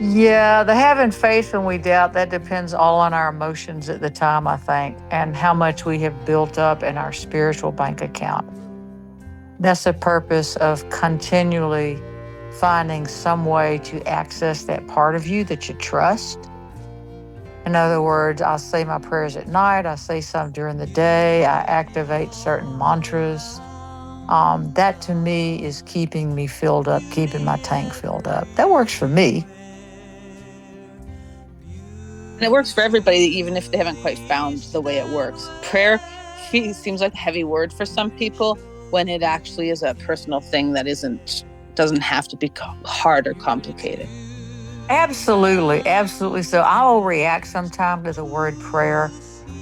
Yeah, the having faith when we doubt, that depends all on our emotions at the time, I think, and how much we have built up in our spiritual bank account. That's the purpose of continually finding some way to access that part of you that you trust. In other words, I say my prayers at night, I say some during the day, I activate certain mantras. That to me is keeping me filled up, keeping my tank filled up. That works for me. And it works for everybody, even if they haven't quite found the way it works. Prayer seems like a heavy word for some people when it actually is a personal thing that doesn't have to be hard or complicated. Absolutely, absolutely. So I will react sometime to the word prayer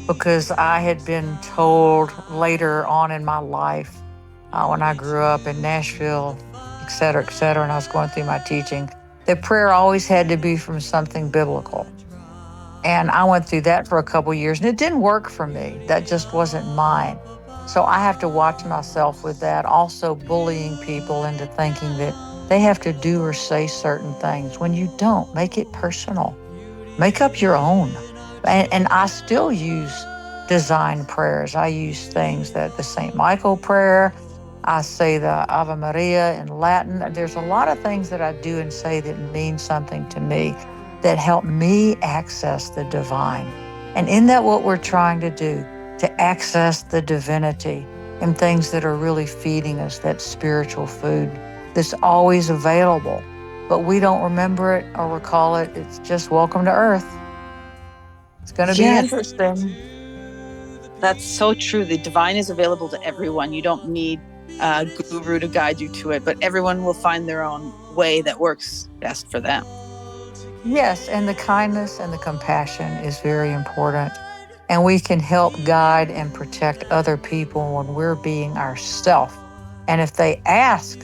because I had been told later on in my life, when I grew up in Nashville, et cetera, and I was going through my teaching, that prayer always had to be from something biblical. And I went through that for a couple years and it didn't work for me. That just wasn't mine. So I have to watch myself with that, also bullying people into thinking that they have to do or say certain things when you don't. Make it personal, make up your own. And I still use design prayers. I use things that the St. Michael prayer, I say the Ave Maria in Latin. There's a lot of things that I do and say that mean something to me that help me access the divine. And in that, what we're trying to do, to access the divinity and things that are really feeding us that spiritual food that's always available, but we don't remember it or recall it. It's just welcome to Earth. It's going to be Yes, interesting. that's so true. The divine is available to everyone. You don't need a guru to guide you to it, but everyone will find their own way that works best for them. Yes, and the kindness and the compassion is very important. And we can help guide and protect other people when we're being ourself. And if they ask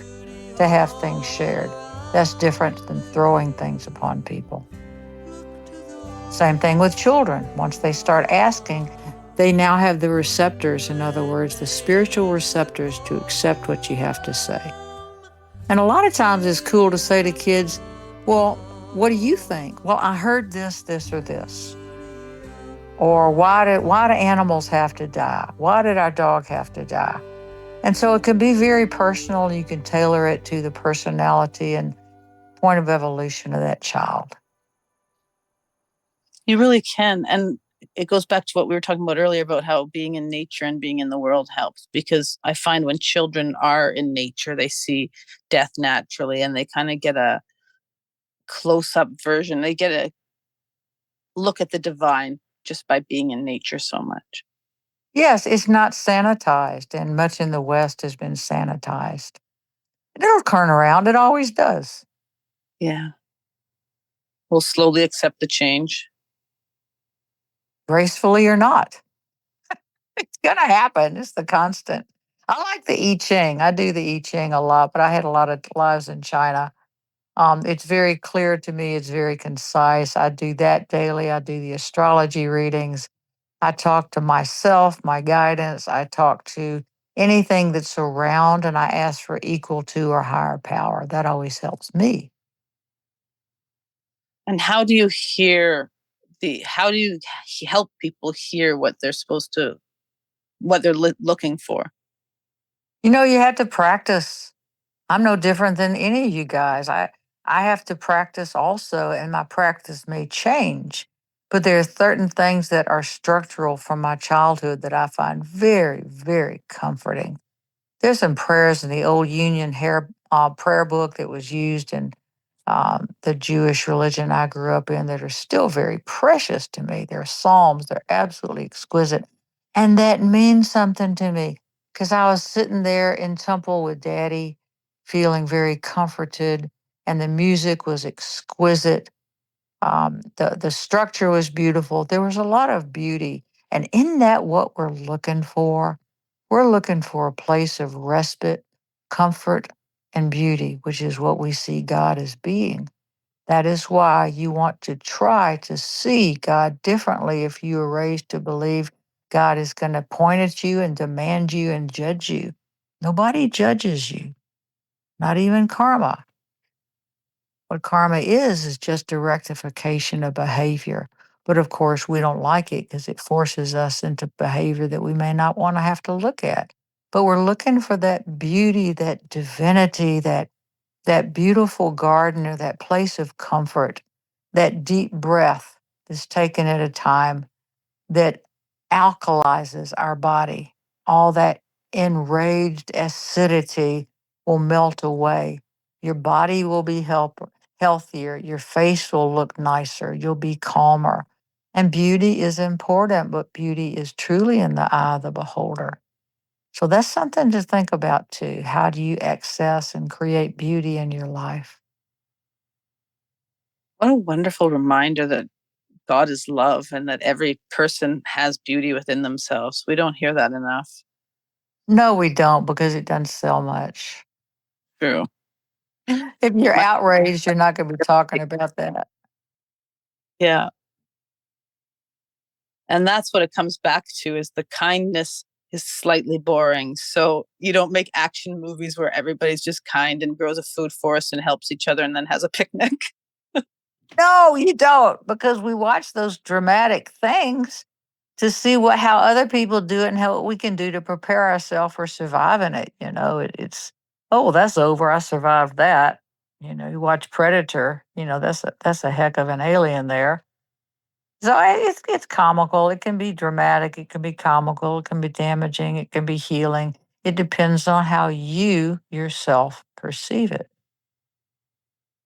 to have things shared, that's different than throwing things upon people. Same thing with children. Once they start asking, they now have the receptors, in other words, the spiritual receptors to accept what you have to say. And a lot of times it's cool to say to kids, well, what do you think? Well, I heard this, or this. Or why do animals have to die? Why did our dog have to die? And so it can be very personal. You can tailor it to the personality and point of evolution of that child. You really can. And it goes back to what we were talking about earlier about how being in nature and being in the world helps. Because I find when children are in nature, they see death naturally and they kind of get a close up version. They get a look at the divine just by being in nature so much. Yes, it's not sanitized, and much in the West has been sanitized. It'll turn around. It always does, Yeah. We'll slowly accept the change. gracefully or not. It's going to happen. It's the constant. I like the I Ching. I do the I Ching a lot, but I had a lot of lives in China. It's very clear to me. It's very concise. I do that daily. I do the astrology readings. I talk to myself, my guidance. I talk to anything that's around, and I ask for equal to or higher power. That always helps me. And how do you help people hear what they're supposed to, what they're looking for? You have to practice. I'm no different than any of you guys. I have to practice also, and my practice may change. But there are certain things that are structural from my childhood that I find very, very comforting. There's some prayers in the old Union prayer book that was used in the Jewish religion I grew up in that are still very precious to me. They're psalms, they're absolutely exquisite. And that means something to me because I was sitting there in temple with daddy, feeling very comforted, and the music was exquisite. The structure was beautiful. There was a lot of beauty. And in that, what we're looking for a place of respite, comfort, and beauty, which is what we see God as being. That is why you want to try to see God differently if you are raised to believe God is going to point at you and demand you and judge you. Nobody judges you, not even karma. What karma is just a rectification of behavior. But of course, we don't like it because it forces us into behavior that we may not want to have to look at. But we're looking for that beauty, that divinity, that beautiful garden or that place of comfort, that deep breath that's taken at a time that alkalizes our body. All that enraged acidity will melt away. Your body will be healthier. Your face will look nicer. You'll be calmer. And beauty is important, but beauty is truly in the eye of the beholder. So that's something to think about too. How do you access and create beauty in your life? What a wonderful reminder that God is love and that every person has beauty within themselves. We don't hear that enough. No, we don't because it doesn't sell much. True. If you're My- outraged, you're not going to be talking about that. yeah. And that's what it comes back to is the kindness is slightly boring. So you don't make action movies where everybody's just kind and grows a food forest and helps each other and then has a picnic. No, you don't, because we watch those dramatic things to see how other people do it and how what we can do to prepare ourselves for surviving it. It's oh, that's over. I survived that. You watch Predator. That's a heck of an alien there. So it's comical. It can be dramatic. It can be comical. It can be damaging. It can be healing. It depends on how you yourself perceive it.